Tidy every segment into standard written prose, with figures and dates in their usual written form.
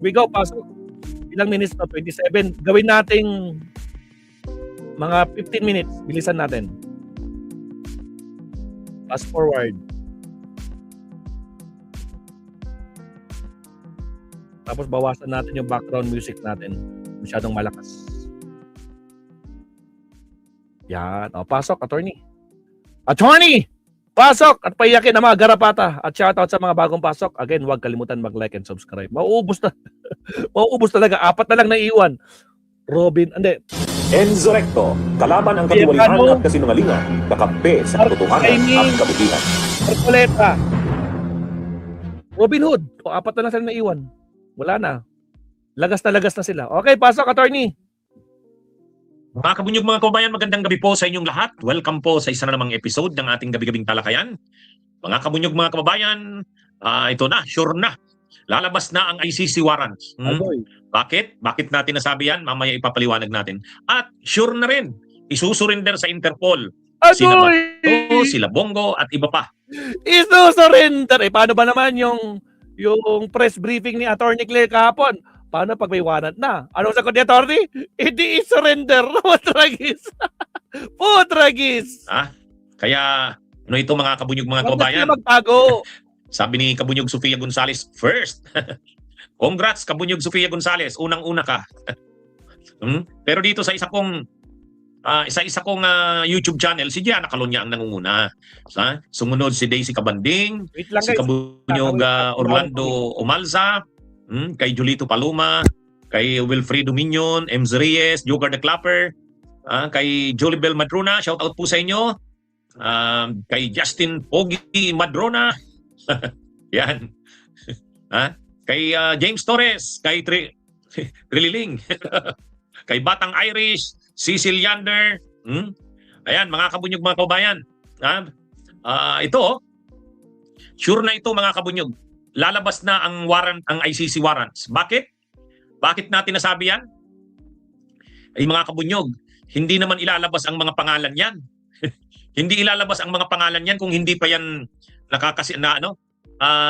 We go, pasok. Ilang minutes na? 27. Gawin nating mga 15 minutes. Bilisan natin. Fast forward. Tapos bawasan natin yung background music natin. Masyadong malakas. Yan. O, pasok, attorney. Attorney! Pasok! At paiyakin ang mga garapata. At shoutout sa mga bagong pasok. Again, huwag kalimutan mag-like and subscribe. Mauubos na. Mauubos talaga. 4 na lang na iwan. Robin, hindi. Enzo Recto, kalaban ang katiwalian at kasinungalingan, kakampi sa katotohanan at kabutihan. Arcoleta. Robin Hood. O, 4 na lang sila na iwan. Wala na. Lagas na sila. Okay, pasok, attorney. Mga kabunyog, mga kababayan, magandang gabi po sa inyong lahat. Welcome po sa isa na namang episode ng ating gabi-gabing talakayan. Mga kabunyog, mga kababayan, ito na, sure na. Lalabas na ang ICC warrant. Bakit? Bakit natin nasabi yan? Mamaya ipapaliwanag natin. At sure na rin, isusurrender sa Interpol. Sila Bato, sila Bongo, at iba pa. Isusurrender. Paano ba naman yung press briefing ni Attorney Claire kahapon? Paano pag may warrant na? Anong sagot ni Attorney? Hindi i-surrender. Putragis. Putragis. Kaya, ano ito mga kabunyog, mga kababayan? Magtago. Sabi ni Kabunyog Sofia Gonzales, first. Congrats, Kabunyog Sofia Gonzales. Unang-una ka. Pero dito sa isa kong YouTube channel, si Gianna Calonia ang nangunguna. Sumunod si Daisy Cabanding, si Kabunyog Orlando Omalza, kay Julito Paloma, kay Wilfredo Minion, Ems Reyes, Jogar the Clapper, kay Jolibel Madrona, shout out po sa inyo. Kay Justin Pogi Madrona, yan. Kay James Torres, kay Trililing, kay Batang Irish, Cecil Yander. Ayan, mga kabunyog, mga kababayan. Ito, sure na ito mga kabunyog. Lalabas na ang warrant, ang ICC warrants. Bakit? Bakit natin nasabi yan? Ay mga kabunyog, hindi naman ilalabas ang mga pangalan yan. Hindi ilalabas ang mga pangalan yan kung hindi pa yan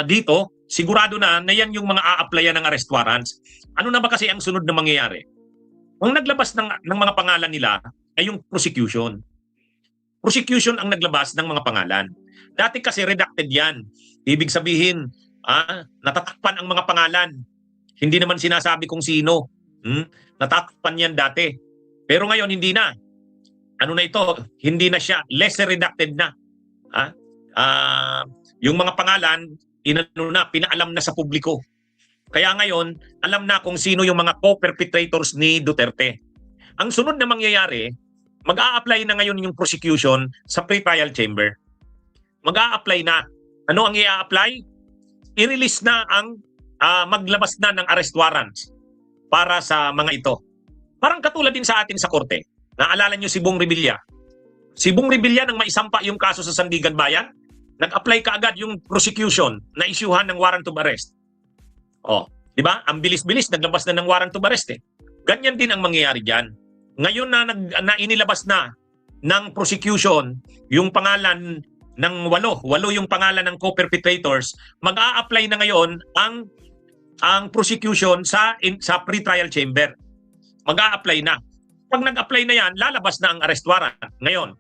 dito, sigurado na yan yung mga a-applyan ng arrest warrants. Ano na ba kasi ang sunod na mangyayari? Ang naglabas ng mga pangalan nila ay yung prosecution. Prosecution ang naglabas ng mga pangalan. Dati kasi redacted yan. Ibig sabihin, natatakpan ang mga pangalan. Hindi naman sinasabi kung sino. Natatakpan yan dati. Pero ngayon hindi na. Ano na ito? Hindi na siya. Lesser redacted na. Yung mga pangalan, pinaalam na sa publiko. Kaya ngayon, alam na kung sino yung mga co-perpetrators ni Duterte. Ang sunod na mangyayari, mag-a-apply na ngayon yung prosecution sa pre-trial chamber. Mag-a-apply na. Ano ang i-a-apply? I-release na ang maglabas na ng arrest warrants para sa mga ito. Parang katulad din sa atin sa korte. Naalala nyo si Bong Revilla? Si Bong Revilla nang maisampa yung kaso sa Sandigan Bayan, nag-apply ka agad yung prosecution na isyuhan ng warrant of arrest. Di ba? Ang bilis-bilis, naglabas na ng warrant of arrest eh. Ganyan din ang mangyayari diyan. Ngayon na inilabas na ng prosecution yung pangalan ng walo yung pangalan ng co-perpetrators, mag-a-apply na ngayon ang prosecution sa pre-trial chamber. Mag-a-apply na. Pag nag-apply na yan, lalabas na ang arrest warrant. Ngayon,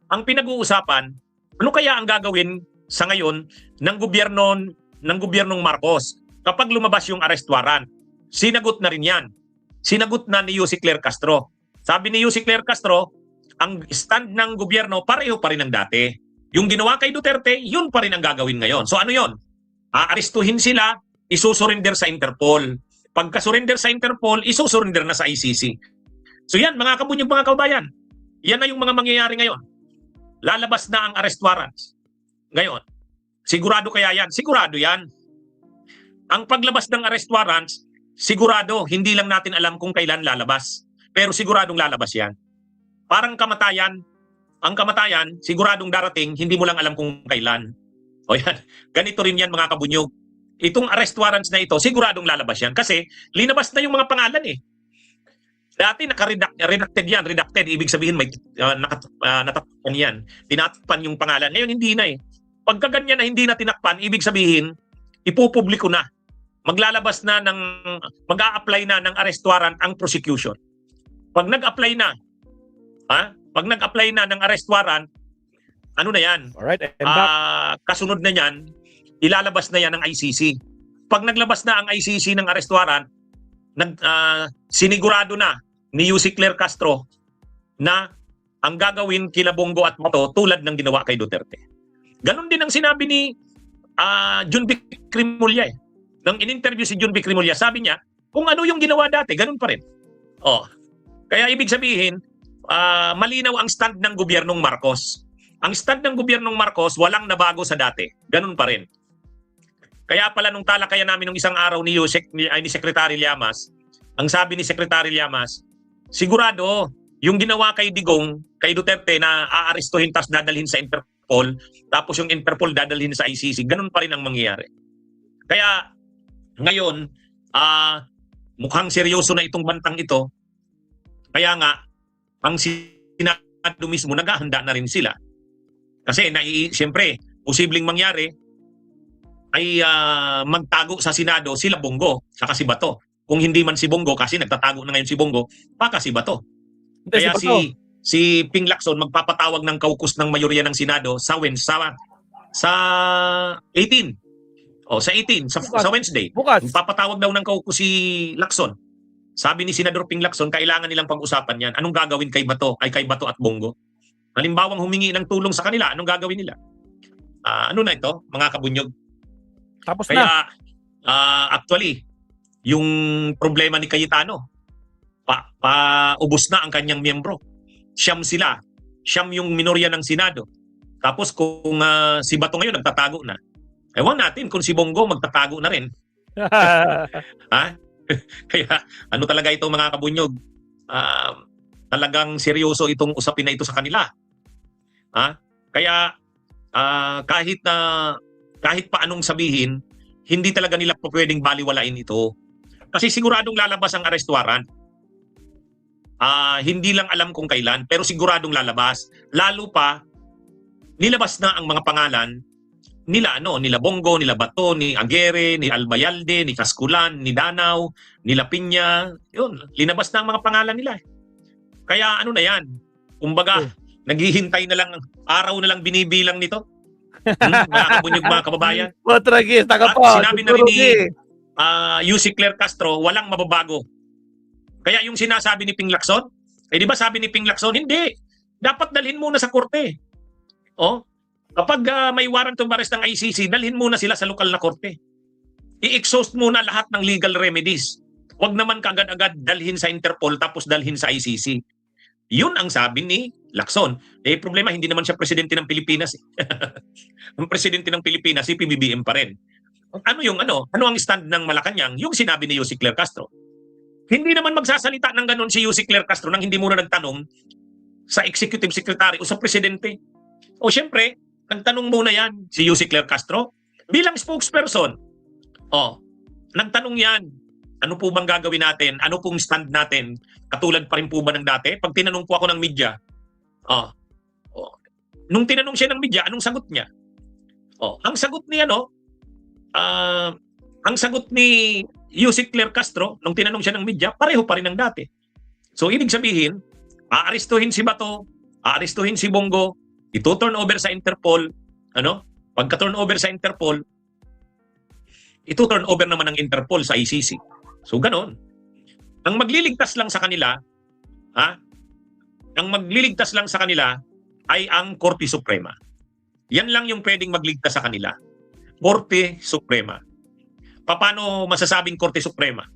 ang pinag-uusapan, ano kaya ang gagawin sa ngayon ng gobyernong Marcos kapag lumabas yung arrest warrant? Sinagot na rin yan. Sinagot na ni Yussi Claire Castro. Sabi ni Yussi Claire Castro, ang stand ng gobyerno pareho pa rin ang dati. Yung ginawa kay Duterte, yun pa rin ang gagawin ngayon. So ano yun? Aarestuhin sila, isusurrender sa Interpol. Pagka-surrender sa Interpol, isusurrender na sa ICC. So yan, mga kabunyog, mga kababayan. Yan na yung mga mangyayari ngayon. Lalabas na ang arrest warrants. Ngayon, sigurado kaya yan? Sigurado yan. Ang paglabas ng arrest warrants, sigurado, hindi lang natin alam kung kailan lalabas. Pero siguradong lalabas yan. Parang kamatayan, ang kamatayan, siguradong darating, hindi mo lang alam kung kailan. O yan, ganito rin yan mga kabunyog. Itong arrest warrants na ito, siguradong lalabas yan. Kasi linabas na yung mga pangalan eh. Dati naka-redacted yan. Redacted, ibig sabihin may natakpan yan. Tinatakpan yung pangalan. Ngayon hindi na eh. Pagka ganyan na hindi na tinakpan, ibig sabihin, ipupubliko na. mag-a-apply na ng arrest warrant ang prosecution. Pag nag-apply na, pag nag-apply na ng arrest warrant, ano na yan? Alright, I'm back. Kasunod na yan, ilalabas na yan ng ICC. Pag naglabas na ang ICC ng arrest warrant, sinigurado na ni Yussi Claire Castro na ang gagawin kila Bongo at Bato tulad ng ginawa kay Duterte. Ganon din ang sinabi ni John Vic Rimulya. Nang in-interview si John Vic Rimulya, sabi niya, kung ano yung ginawa dati, ganon pa rin. Kaya ibig sabihin, malinaw ang stand ng gobyernong Marcos. Ang stand ng gobyernong Marcos, walang nabago sa dati. Ganon pa rin. Kaya pala nung talakayan namin nung isang araw ni Secretary Llamas, ang sabi ni Secretary Llamas, sigurado yung ginawa kay Digong, kay Duterte na aarestuhin tapos dadalhin sa Interpol, tapos yung Interpol dadalhin sa ICC, ganun pa rin ang mangyayari. Kaya ngayon, mukhang seryoso na itong bantang ito. Kaya nga, ang Senado mismo, naghahanda na rin sila. Kasi siyempre, posibleng mangyari ay magtago sa Senado sila Bongo saka si Bato. Kung hindi man si Bongo, kasi nagtatago na ngayon si Bongo, baka si Bato. Kaya si Ping Lacson magpapatawag ng kaukus ng mayorya ng Senado sa 18. Sa 18, sa Wednesday. Bukas. Magpapatawag daw ng kaukus si Lacson. Sabi ni Senador Ping Lacson, kailangan nilang pag-usapan yan. Anong gagawin kay Bato at Bongo? Halimbawang humingi ng tulong sa kanila, anong gagawin nila? Ano na ito, mga kabunyog? Tapos Kaya, actually, yung problema ni Cayetano, ubos na ang kanyang miyembro. Siyam sila. Siyam yung minorya ng Senado. Tapos kung si Bato ngayon nagtatago na, ewan natin kung si Bongo magtatago na rin. Kaya ano talaga ito mga kabunyog? Talagang seryoso itong usapin na ito sa kanila. Kaya kahit pa anong sabihin, hindi talaga nila pwedeng baliwalain ito. Kasi siguradong lalabas ang arrest warrant. Hindi lang alam kung kailan, pero siguradong lalabas. Lalo pa, nilabas na ang mga pangalan nila Bongo, nila Bato, ni Aguirre, ni Albayalde, ni Casculan, ni Danao, nila Piña. Yun, linabas na ang mga pangalan nila. Kaya ano na yan? Kumbaga, naghihintay na lang, araw na lang binibilang nito. Mga kabunyog, mga kababayan. Tragis, Sinabi na rin ni Yussi Claire Castro, walang mababago. Kaya yung sinasabi ni Ping Lacson, di ba sabi ni Ping Lacson, hindi. Dapat dalhin muna sa korte. Kapag may warrant of arrest ng ICC, dalhin muna sila sa lokal na korte. I-exhaust muna lahat ng legal remedies. Huwag naman kaagad-agad dalhin sa Interpol tapos dalhin sa ICC. Yun ang sabi ni Lacson. Problema, hindi naman siya presidente ng Pilipinas. Ang presidente ng Pilipinas, si PBBM pa rin. Ano ang stand ng Malacanang? Yung sinabi ni Yussi Claire Castro. Hindi naman magsasalita ng ganun si Yussi Claire Castro nang hindi muna nagtanong sa executive secretary o sa presidente. Siyempre, nagtanong muna yan si Yussi Claire Castro bilang spokesperson. Nagtanong yan. Ano po bang gagawin natin? Ano pong stand natin? Katulad pa rin po ba ng dati? Pag tinanong po ako ng media, nung tinanong siya ng media, anong sagot niya? Ang sagot niya, ang sagot ni Yussi Claire Castro, nung tinanong siya ng media, pareho pa rin ng dati. So, ibig sabihin, aarestuhin si Bato, aarestuhin si Bongo, ito-turn over sa Interpol, pagka-turn over sa Interpol, ito-turn over naman ng Interpol sa ICC. So, ganon. Ang magliligtas lang sa kanila, ay ang Korte Suprema. Yan lang yung pwedeng magligtas sa kanila. Korte Suprema. Paano masasabing Korte Suprema?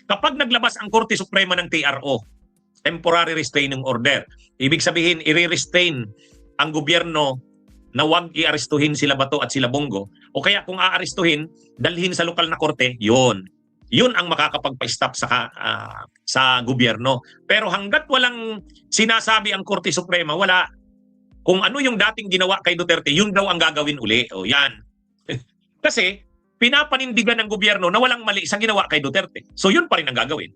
Kapag naglabas ang Korte Suprema ng TRO, Temporary Restraining Order, ibig sabihin, i-restrain ang gobyerno na huwag i-arestuhin sila Bato at sila Bongo, o kaya kung aarestuhin, dalhin sa lokal na korte, yun ang makakapagpa-stop sa gobyerno. Pero hanggat walang sinasabi ang Korte Suprema, wala. Kung ano yung dating ginawa kay Duterte, yun daw ang gagawin uli. Yan. Kasi pinapanindigan ng gobyerno na walang mali sa ginawa kay Duterte. So yun pa rin ang gagawin.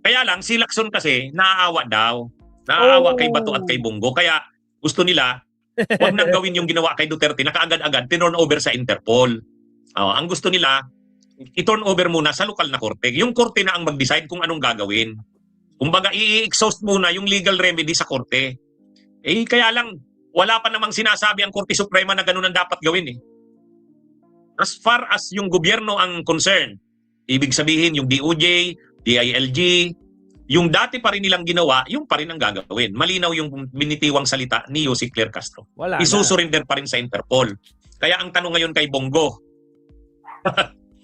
Kaya lang, si Lacson kasi naaawa daw. Naaawa kay Bato at kay Bongo. Kaya gusto nila, huwag nang gawin yung ginawa kay Duterte na kaagad-agad tinurn over sa Interpol. Ang gusto nila, i-turn over muna sa lokal na korte. Yung korte na ang mag-decide kung anong gagawin. Kumbaga, i-exhaust muna yung legal remedy sa korte. Eh, kaya lang, wala pa namang sinasabi ang Korte Suprema na ganun ang dapat gawin eh. As far as yung gobyerno ang concern, ibig sabihin yung DOJ, DILG, yung dati pa rin nilang ginawa, yung pa rin ang gagawin. Malinaw yung binitiwang salita ni Yossi Claire Castro. Wala na. Isusurrender pa rin sa Interpol. Kaya ang tanong ngayon kay Bongo,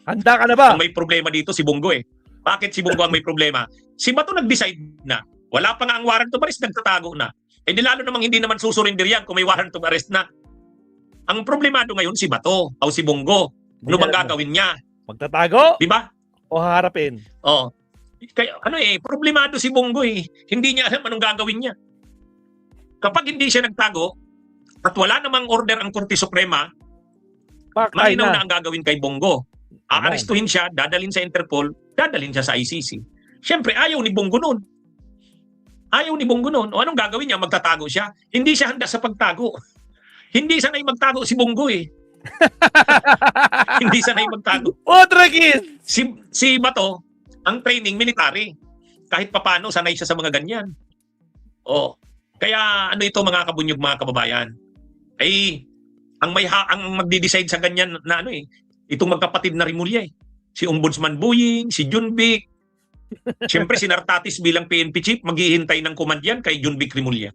Handa ka na ba? ang may problema dito si Bongo eh. Bakit si Bongo ang may problema? Si Bato nag-decide na. Wala pa nga ang warrant of arrest, nagtatago na. Eh di lalo namang hindi naman susurinder yan kung may warrant of arrest na. Ang problemado ngayon si Bato o si Bongo. Ano bang gagawin niya? Magtatago Di ba? o haharapin? Oh. Kaya problemado si Bongo eh. Hindi niya alam anong gagawin niya. Kapag hindi siya nagtago at wala namang order ang Korte Suprema, Pakay malinaw na na. ang gagawin kay Bongo. Aarestuhin siya, dadalhin sa Interpol, dadalhin siya sa ICC. Siyempre, ayaw ni Bongo noon. Ayaw ni Bongo noon. O anong gagawin niya? Magtatago siya. Hindi siya handa sa pagtago. Hindi sanay magtago si Bongo eh. Hindi sanay magtago. Otrakis! Si Bato, ang training military. Kahit papano, sanay siya sa mga ganyan. O, kaya ano ito mga kabunyog, mga kababayan? Ay, ang magdi-decide sa ganyan na itong magkapatid na Rimulya eh. Si Ombudsman Buying, si Junbic. Siyempre, si Nartatis bilang PNP chief, maghihintay ng command yan kay Junbic Rimulya.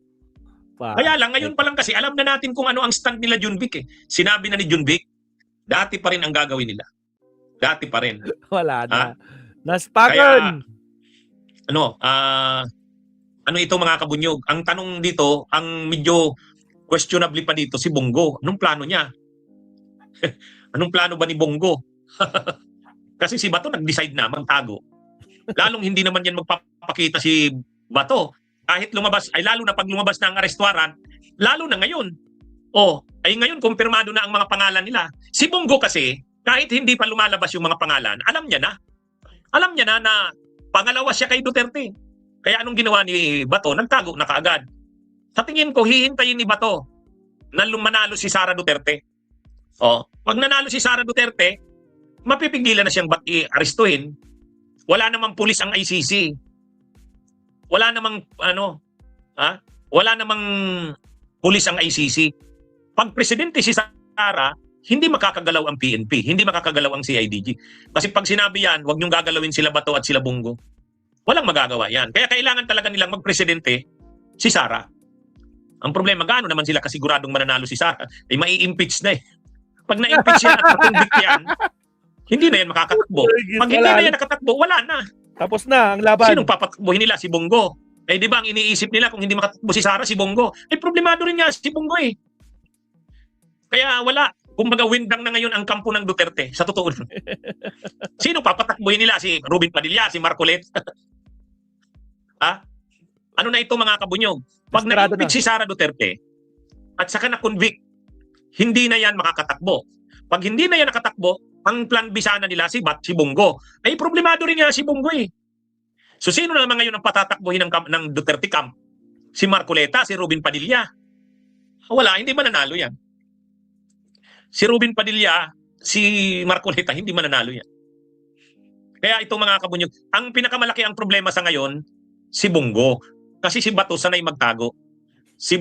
Kaya lang, ngayon pa lang kasi, alam na natin kung ano ang stand nila Junbic eh. Sinabi na ni Junbic, dati pa rin ang gagawin nila. Dati pa rin. Wala na. Ah, Naspakan! Ano ito mga kabunyog? Ang tanong dito, ang medyo questionable pa dito, si Bongo. Anong plano niya? Anong plano ba ni Bongo? Kasi si Bato nag-decide na magtago. Lalong hindi naman yan magpapakita si Bato. Kahit lumabas, ay lalo na pag lumabas na ang arrest warrant, lalo na ngayon. Ay ngayon kumpirmado na ang mga pangalan nila. Si Bongo kasi, kahit hindi pa lumalabas yung mga pangalan, alam niya na. Alam niya na pangalawa siya kay Duterte. Kaya anong ginawa ni Bato? Nagtago na kaagad. Sa tingin ko, hihintayin ni Bato na manalo si Sara Duterte. Pag nanalo si Sara Duterte, mapipigilan na siyang i-arestuhin. Wala namang pulis ang ICC. Wala namang wala namang pulis ang ICC. Pag presidente si Sara, hindi makakagalaw ang PNP, hindi makakagalaw ang CIDG. Kasi pag sinabi yan, huwag niyong gagalawin sila Bato at sila Bongo. Walang magagawa yan. Kaya kailangan talaga nilang magpresidente si Sara. Ang problema, gaano naman sila kasiguradong mananalo si Sara? Ay mai-impeach na eh. Pag na-impeach yan at na-convict yan, hindi na yan makakatakbo. Pag hindi na yan nakatakbo, wala na. Tapos na ang laban. Sinong papatakbuhin nila? Si Bongo. Eh di ba ang iniisip nila kung hindi makatakbo si Sara, si Bongo? Eh problemado rin niya si Bongo eh. Kaya wala. Kumbaga windang na ngayon ang kampo ng Duterte. Sa totoo. Sino papatakbuhin nila? Si Robin Padilla, si Marcolet? Ano na ito mga kabunyog? Pag na-impeach si Sara Duterte at saka na-convict, hindi na yan makakatakbo. Pag hindi na yan nakatakbo, ang plan B sana nila si Bongo. Ay problemado rin nga si Bongo eh. So sino naman ngayon ang patatakbuhin ng Duterte camp? Si Marcoleta, si Robin Padilla. Wala, hindi mananalo yan. Si Robin Padilla, si Marcoleta, hindi mananalo yan. Kaya itong mga kabunyog, ang pinakamalaki ang problema sa ngayon, si Bongo. Kasi si Bato sanay magtago. Si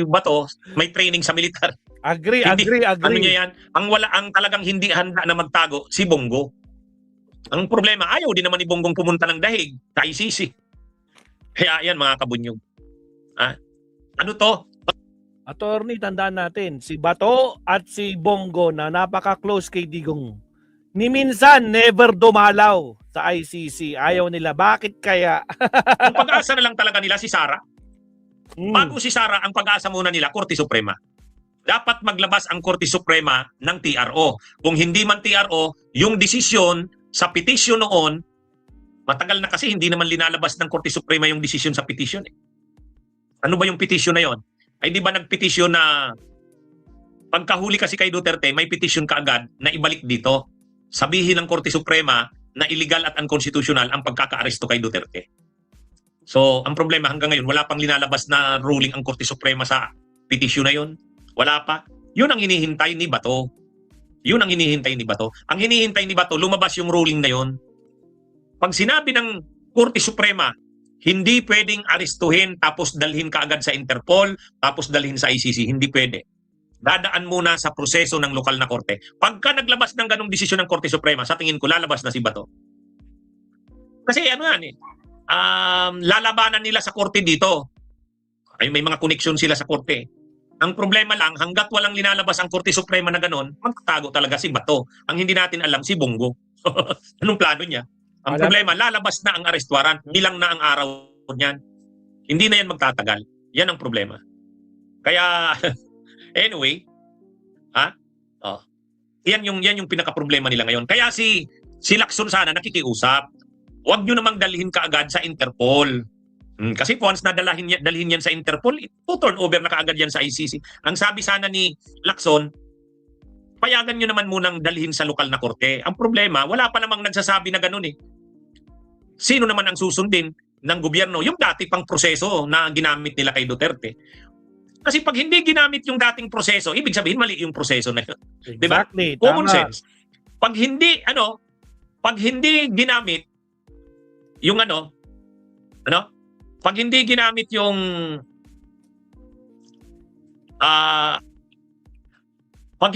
Bato may training sa militar. Agree. Ano niya yan? Ang talagang hindi handa na magtago, si Bongo. Ang problema, ayaw din naman ni Bonggong pumunta ng dahig sa ICC. Kaya yan mga kabunyog. Ano to? Attorney, tandaan natin, si Bato at si Bongo na napaka-close kay Digong. Ni minsan, never dumalaw sa ICC. Ayaw nila. Bakit kaya? Ang pag-asa na lang talaga nila si Sara. Bago si Sara, ang pag-asa muna nila, Korte Suprema. Dapat maglabas ang Korte Suprema ng TRO. Kung hindi man TRO, yung desisyon sa petition noon, matagal na kasi hindi naman linalabas ng Korte Suprema yung desisyon sa petition. Ano ba yung petition na yon? Ay di ba nagpetisyon na pagkahuli kasi kay Duterte, may petition kaagad na ibalik dito. Sabihin ng Korte Suprema na illegal at unconstitutional ang pagkaka-aresto kay Duterte. So, ang problema hanggang ngayon, wala pang linalabas na ruling ang Korte Suprema sa petition na yon. Wala pa. Yun ang hinihintay ni Bato. Yun ang hinihintay ni Bato. Ang hinihintay ni Bato, lumabas yung ruling na yun. Pag sinabi ng Korte Suprema, hindi pwedeng arestuhin tapos dalhin ka agad sa Interpol, tapos dalhin sa ICC. Hindi pwede. Dadaan muna sa proseso ng lokal na korte. Pagka naglabas ng ganong desisyon ng Korte Suprema, sa tingin ko lalabas na si Bato. Kasi ano yan eh, lalabanan nila sa korte dito. Ay, may mga koneksyon sila sa korte. Ang problema lang, hanggat walang linalabas ang Korte Suprema na ganon, magtatago talaga si Bato. Ang hindi natin alam, si Bongo. Anong plano niya? Ang problema, lalabas na ang arrest warrant, bilang na ang araw niyan. Hindi na yan magtatagal. Yan ang problema. Kaya, anyway, yan yung pinaka-problema nila ngayon. Kaya si Lacson sana nakikiusap. Huwag nyo namang dalhin kaagad sa Interpol. Kasi once na dalhin yan sa Interpol, turn over na kaagad yan sa ICC. Ang sabi sana ni Lacson, payagan nyo naman munang dalhin sa lokal na korte. Ang problema, wala pa namang nagsasabi na ganun eh. Sino naman ang susundin ng gobyerno? Yung dati pang proseso na ginamit nila kay Duterte. Kasi pag hindi ginamit yung dating proseso, ibig sabihin mali yung proseso na yun. Exactly. Diba? Common Tama. sense. Pag hindi ginamit yung pag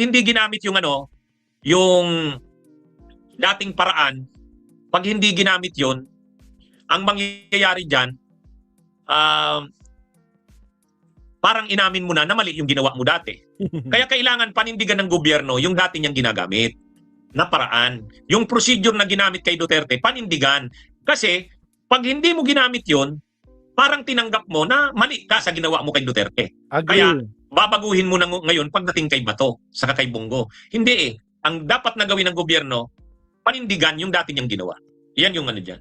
hindi ginamit yung yung dating paraan, pag hindi ginamit yun, ang mangyayari dyan, parang inamin mo na mali yung ginawa mo dati. Kaya kailangan panindigan ng gobyerno yung dati niyang ginagamit na paraan. Yung procedure na ginamit kay Duterte, panindigan. Kasi pag hindi mo ginamit yun, parang tinanggap mo na mali ka sa ginawa mo kay Duterte. Agree. Kaya babaguhin mo na ngayon pagdating kay Bato, saka kay Bongo. Hindi eh. Ang dapat na gawin ng gobyerno, panindigan yung dati niyang ginawa. Yan yung ano dyan.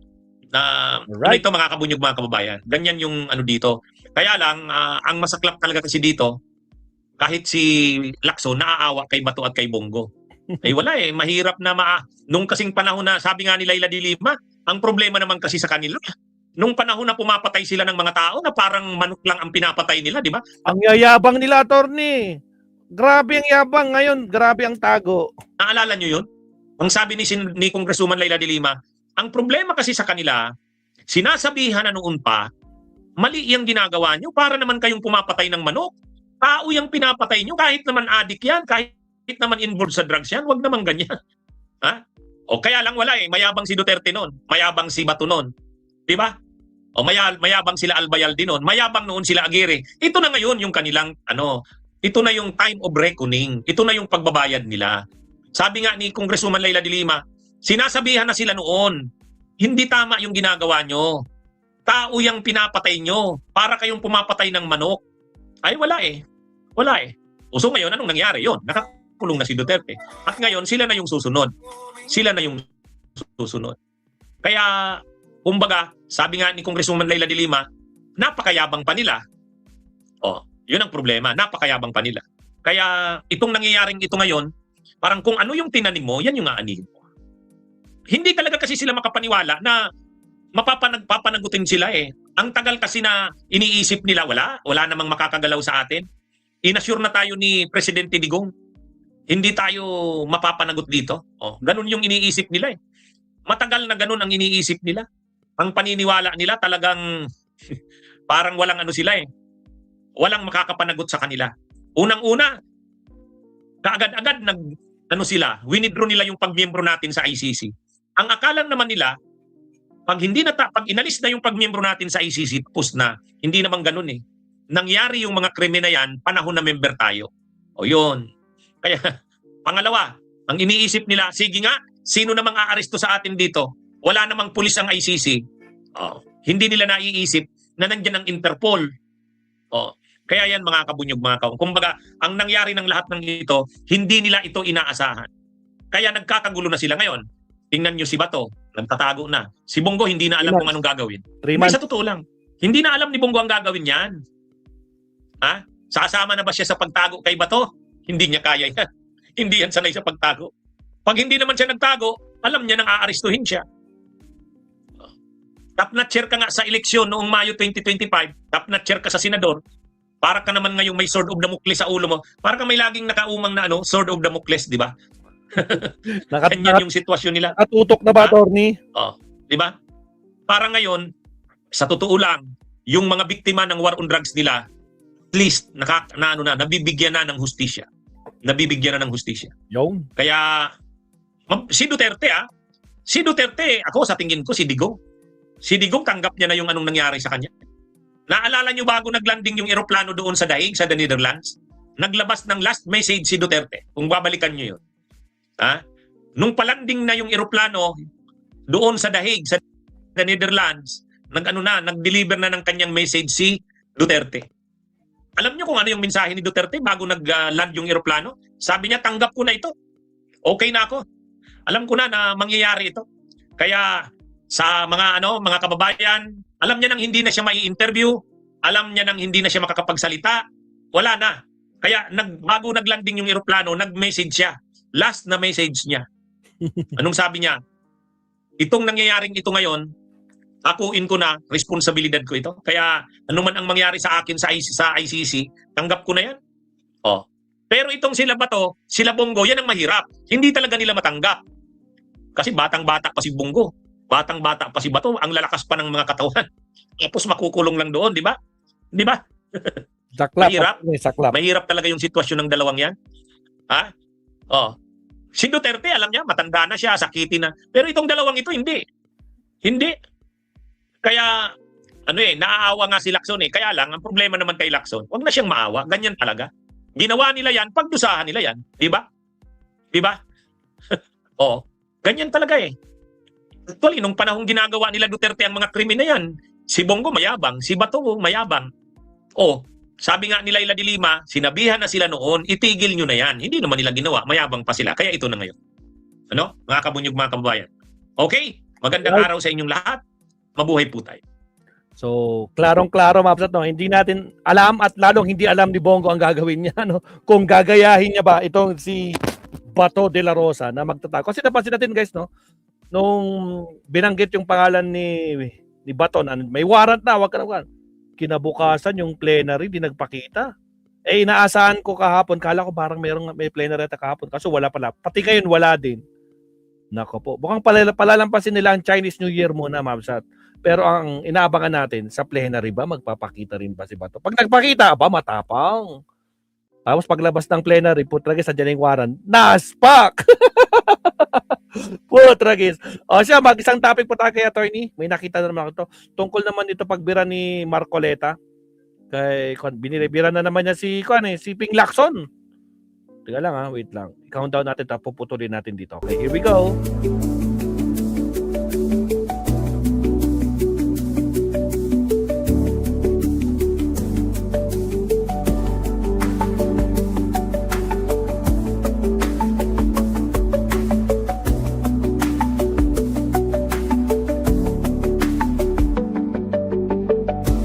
Right. Ito mga kabunyog, mga kababayan. Ganyan yung ano dito. Kaya lang, ang masaklap talaga kasi dito, kahit si Lacson naaawa kay Bato at kay Bongo. Wala eh. Mahirap na nung kasing panahon na sabi nga ni Leila de Lima, ang problema naman kasi sa kanila, nung panahon na pumapatay sila ng mga tao na parang manok lang ang pinapatay nila, di ba? Ang yayabang nila, attorney. Grabe ang yabang ngayon. Grabe ang tago. Naalala nyo yun? Ang sabi ni Congresswoman Leila de Lima, ang problema kasi sa kanila, sinasabihan na noon pa, mali yung ginagawa nyo para naman kayong pumapatay ng manok. Tao yung pinapatay nyo, kahit naman adik yan, kahit naman involved sa drugs yan, wag naman ganyan. Ha? O kaya lang wala eh, mayabang si Duterte noon, mayabang si Bato noon. Di ba? O mayabang sila Albayalde noon, mayabang noon sila Aguirre. Ito na ngayon yung kanilang ito na yung time of reckoning. Ito na yung pagbabayad nila. Sabi nga ni Congresswoman Leila de Lima, sinasabihan na sila noon, hindi tama yung ginagawa nyo. Tao yung pinapatay nyo para kayong pumapatay ng manok. Ay wala eh. Wala eh. So ngayon, anong nangyari? Yun, nakakulong na si Duterte. At ngayon, sila na yung susunod. Sila na yung susunod. Kaya, kumbaga, sabi nga ni Congresswoman Leila de Lima, napakayabang pa nila. Yun ang problema, napakayabang pa nila. Kaya itong nangyayaring ito ngayon, parang kung ano yung tinanim mo, yan yung aanihin mo. Hindi talaga kasi sila makapaniwala na papanagutin sila eh. Ang tagal kasi na iniisip nila, wala namang makakagalaw sa atin. Inassure na tayo ni Presidente Digong, hindi tayo mapapanagot dito. Ganun yung iniisip nila eh. Matagal na ganun ang iniisip nila. Ang paniniwala nila talagang parang walang sila eh. Walang makakapanagot sa kanila. Unang-una, kaagad-agad sila, winidraw nila yung pagmiyembro natin sa ICC. Ang akalang naman nila, pag inalis na yung pagmiyembro natin sa ICC, tapos na, hindi naman ganun eh. Nangyari yung mga krimen na yan, panahon na member tayo. Yun. Kaya, pangalawa, ang iniisip nila, sige nga, sino namang aaresto sa atin dito? Wala namang pulis ang ICC. Hindi nila naiisip na nandiyan ang Interpol. Kaya yan mga kabunyog, mga kaong. Kumbaga, ang nangyari ng lahat ng ito, hindi nila ito inaasahan. Kaya nagkakagulo na sila ngayon. Tingnan nyo si Bato, nagtatago na. Si Bongo hindi na alam kung anong gagawin. Sa totoo lang, hindi na alam ni Bongo ang gagawin yan. Sasama na ba siya sa pagtago kay Bato? Hindi niya kaya yan. Hindi yan sanay sa pagtago. Pag hindi naman siya nagtago, alam niya nang aarestuhin siya. Top-notcher ka nga sa eleksyon noong Mayo 2025, top-notcher ka sa senador, para ka naman ngayong may sword of Damocles sa ulo mo, para ka may laging nakaumang na sword of Damocles, di ba? Ganyan yung sitwasyon nila. Nakatutok na ba, Ha? attorney? Di ba? Para ngayon, sa totoo lang, yung mga biktima ng war on drugs nila, at least nabibigyan na ng hustisya. Nabibigyan na ng hustisya. Yung. Kaya si Duterte ako sa tingin ko si Digong. Si Digong tanggap niya na yung anong nangyari sa kanya. Naalala niyo bago naglanding yung eroplano doon sa Daig, sa the Netherlands? Naglabas ng last message si Duterte. Kung babalikan niyo yun. Ha? Nung palanding na yung eroplano doon sa Daig, sa the Netherlands, nag-deliver na ng kanyang message si Duterte. Alam niyo kung ano yung mensahe ni Duterte bago nag-land yung eroplano? Sabi niya, tanggap ko na ito. Okay na ako. Alam ko na mangyayari ito. Kaya sa mga kababayan, alam niya nang hindi na siya mai-interview, alam niya nang hindi na siya makakapagsalita, wala na. Kaya bago naglanding yung eroplano, nag-message siya. Last na message niya. Anong sabi niya? Itong nangyayaring ito ngayon, akuin ko na, responsibilidad ko ito. Kaya anuman ang mangyari sa akin sa ICC, tanggap ko na yan. Pero itong sila Bato, sila Bongo, yan ang mahirap. Hindi talaga nila matanggap. Kasi batang-bata pa si Bongo. Batang-bata pa si Bato, ang lalakas pa ng mga katawan. Tapos makukulong lang doon, di ba? Di ba? Saklap. Mahirap. Saklap. Mahirap talaga yung sitwasyon ng dalawang yan. Ha? Si Duterte, alam niya, matanda na siya, sakitin na. Pero itong dalawang ito, hindi. Hindi. Kaya, naaawa nga si Lacson eh. Kaya lang, ang problema naman kay Lacson, huwag na siyang maawa. Ganyan talaga. Ginawa nila yan, pagdusahan nila yan. Di ba? Di ba? Ganyan talaga eh. Actually, nung panahong ginagawa nila Duterte ang mga krimen na yan, si Bongo mayabang, si Bato mayabang. Sabi nga nila Ila de Lima, sinabihan na sila noon, itigil nyo na yan. Hindi naman nila ginawa, mayabang pa sila. Kaya ito na ngayon. Mga kabunyog, mga kababayan. Okay, magandang araw sa inyong lahat. Mabuhay po tayo. So, klarong-klaro, Mapsat, no? Hindi natin alam at lalong hindi alam ni Bongo ang gagawin niya, no? Kung gagayahin niya ba itong si Bato de la Rosa na magtatago. Kasi napansin natin, guys, no? Nung binanggit yung pangalan ni Bato, may warrant na, wag ka na. Kinabukasan yung plenary, di nagpakita. Inaasahan ko kahapon, kala ko parang may plenary na kahapon. Kaso wala pala. Pati ngayon, wala din. Nako po. Mukhang palalampasin nila ang Chinese New Year muna, Mapsat. Pero ang inaabangan natin, sa plenary ba, magpapakita rin ba si Bato? Pag nagpakita, matapang. Tapos paglabas ng plenary, putragis sa dyan yung warrant, naspak! Putragis. Siya, mag-isang topic po tayo kay attorney. May nakita na naman ako to. Tungkol naman dito pagbira ni Marcoleta. Binibira na naman niya si Ping Lacson. Teka lang wait lang. I-count down natin, tapos puputulin natin dito. Okay, here we go.